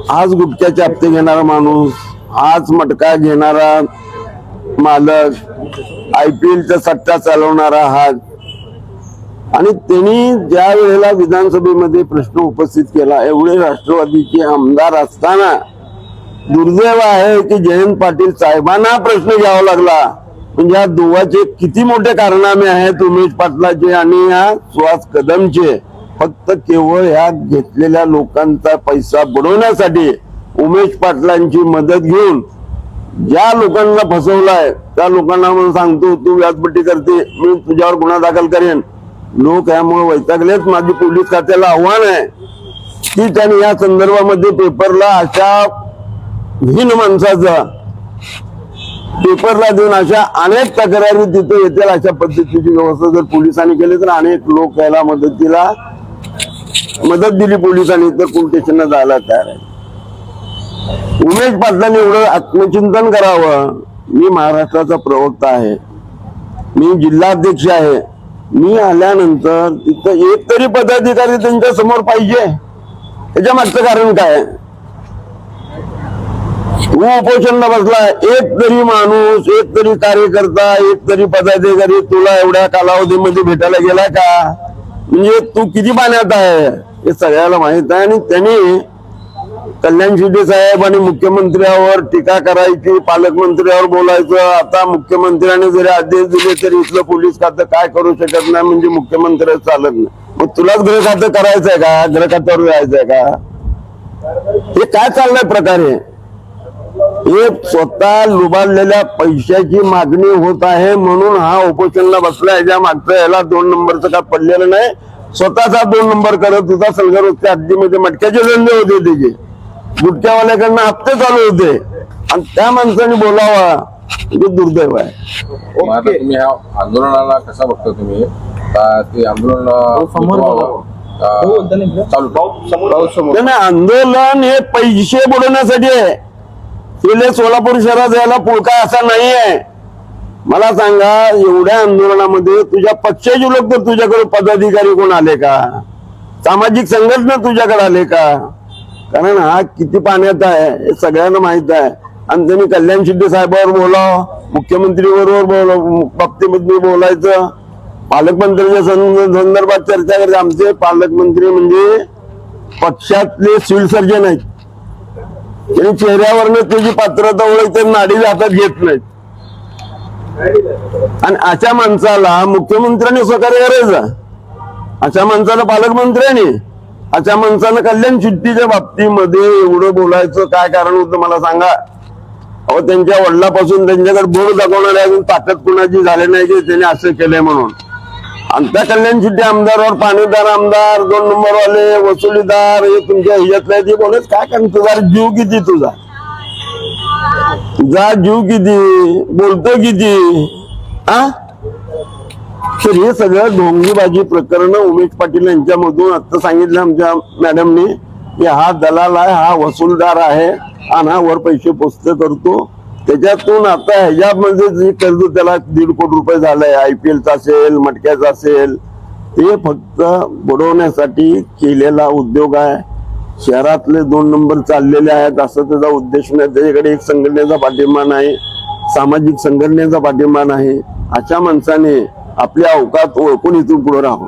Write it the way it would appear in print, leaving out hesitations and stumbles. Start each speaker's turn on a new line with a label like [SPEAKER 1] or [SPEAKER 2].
[SPEAKER 1] आज गुटख्याचे हप्ते घेणारा माणूस, आज मटका घेणारा मालक, IPLचा सट्टा चालवणारा हात, आणि त्यांनी ज्या वेळेला विधानसभेमध्ये प्रश्न उपस्थित केला, एवढे राष्ट्रवादीचे आमदार असताना दुर्दैव आहे की जयंत पाटील साहेबांना प्रश्न घ्यावा लागला. म्हणजे या दोघांचे किती मोठे कारनामे आहेत उमेश पाटलाचे आणि या सुहास कदमचे. फक्त केवळ ह्या घेतलेल्या लोकांचा पैसा बुडवण्यासाठी उमेश पाटलांची मदत घेऊन ज्या लोकांना फसवलाय त्या लोकांना म्हणून सांगतो, तू व्याजपट्टी करते, मी तुझ्यावर गुन्हा दाखल करेन. लोक यामुळे वैतागलेत. माझी पोलीस खात्याला आव्हान आहे की त्यांनी या संदर्भामध्ये पेपरला अशा हीन माणसाचा पेपरला देऊन अशा अनेक तक्रारी तिथे येतील अशा पद्धतीची व्यवस्था जर पोलिसांनी केली तर अनेक लोक याला मदत दिली पोलिसांनी तर पोलीस स्टेशनला जायला तयार आहे. उमेश पाटलांनी एवढं आत्मचिंतन करावं. मी महाराष्ट्राचा प्रवक्ता आहे, मी जिल्हाध्यक्ष आहे. मी आल्यानंतर तिथं एक तरी पदाधिकारी त्यांच्या समोर पाहिजे. त्याच्या मागचं कारण काय? तू उपोषणला बसला, एक तरी माणूस, एक तरी कार्यकर्ता, एक तरी पदाधिकारी तुला एवढ्या कालावधीमध्ये भेटायला गेला का? म्हणजे तू किती पाण्यात आहे हे सगळ्याला माहित आहे. आणि त्यांनी कल्याण शिंदे साहेब आणि मुख्यमंत्र्यावर टीका करायची, पालकमंत्र्यावर बोलायचं. आता मुख्यमंत्र्यांनी जरी आदेश दिले तरी इथलं पोलीस खातं काय करू शकत नाही, म्हणजे मुख्यमंत्र्याच चालत नाही. मग तुलाच गृह खातं करायचंय का? गृह खात्यावर जायचंय का? हे काय चाललंय प्रकारे? हे स्वतः लुबाडलेल्या पैशाची मागणी होत आहे म्हणून हा उपोषणला बसला. याच्या मागचं याला 2 नंबरचं का पडलेलं नाही. स्वतःचा 2 नंबर करत होता. सलगरच्या हद्दीमध्ये मटक्याचे धंदे होते, त्याचे गुटख्यावाल्याकडनं हप्ते चालू होते आणि त्या माणसाने बोलावा हे दुर्दैव आहे.
[SPEAKER 2] तुम्ही ह्या आंदोलनाला कसा बघता तुम्ही? ते आंदोलन
[SPEAKER 1] आंदोलन हे पैसे बुडवण्यासाठी आहे. तिले सोलापूर शहरात जायला पुळका असा नाही आहे. मला सांगा, एवढ्या आंदोलनामध्ये तुझ्या पक्षाचे लोक तर तुझ्याकडे पदाधिकारी कोण आले का? सामाजिक संघटना तुझ्याकडे आले का? कारण हा किती पाण्यात आहे हे सगळ्यांना माहित आहे. आणि त्यांनी कल्याण शिंदे साहेबांवर बोलावं, मुख्यमंत्री बरोबर बाबतीमध्ये बोलायचं, पालकमंत्र्यांच्या संदर्भात चर्चा करायची. आमचे पालकमंत्री म्हणजे पक्षातले सिव्हिल सर्जन आहेत. त्यांनी चेहऱ्यावरनं त्याची पात्रता ओळखते, नाडी हातात घेत नाहीत. आणि अशा माणसाला मुख्यमंत्र्यांनी सहकार्य करायचं, अशा माणसाला पालकमंत्र्यांनी, अशा माणसाला कल्याण शिट्टीच्या बाबतीमध्ये एवढं बोलायचं काय कारण होतं मला सांगा? अहो, त्यांच्या वडिलापासून त्यांच्याकडे बोर्ड दाखवणारे अजून ताकद कुणाची झाली नाही की त्याने असं केलंय म्हणून. आणि त्या कल्याण शिट्टी आमदारावर पाणीदार आमदार, 2 नंबरवाले, वसुलीदार हे तुमच्या ह्याच्यातल्या ते बोलत काय कारण? तुझा जीव किती? तुझा जीव किती? बोलतो किती? तर हे सगळं ढोंगीबाजी प्रकरण उमेश पाटील यांच्यामधून आता सांगितलं आमच्या मॅडमनी की हा दलाल आहे, हा वसूलदार आहे आणि हा वर पैसे पोचते करतो. त्याच्यातून आता ह्याच्यामध्ये जे कर्ज त्याला 1.5 कोटी रुपये झालंय, IPLचा असेल, मटक्याचा असेल, ते फक्त बुडवण्यासाठी केलेला उद्योग आहे. शहरातले 2 नंबर चाललेले आहेत असं त्याचा उद्देश नाही. त्याच्याकडे एक संघटनेचा पाठिंबा नाही, सामाजिक संघटनेचा पाठिंबा नाही. अशा माणसाने आपल्या अवकात ओळखून इथून पुढे राहावं.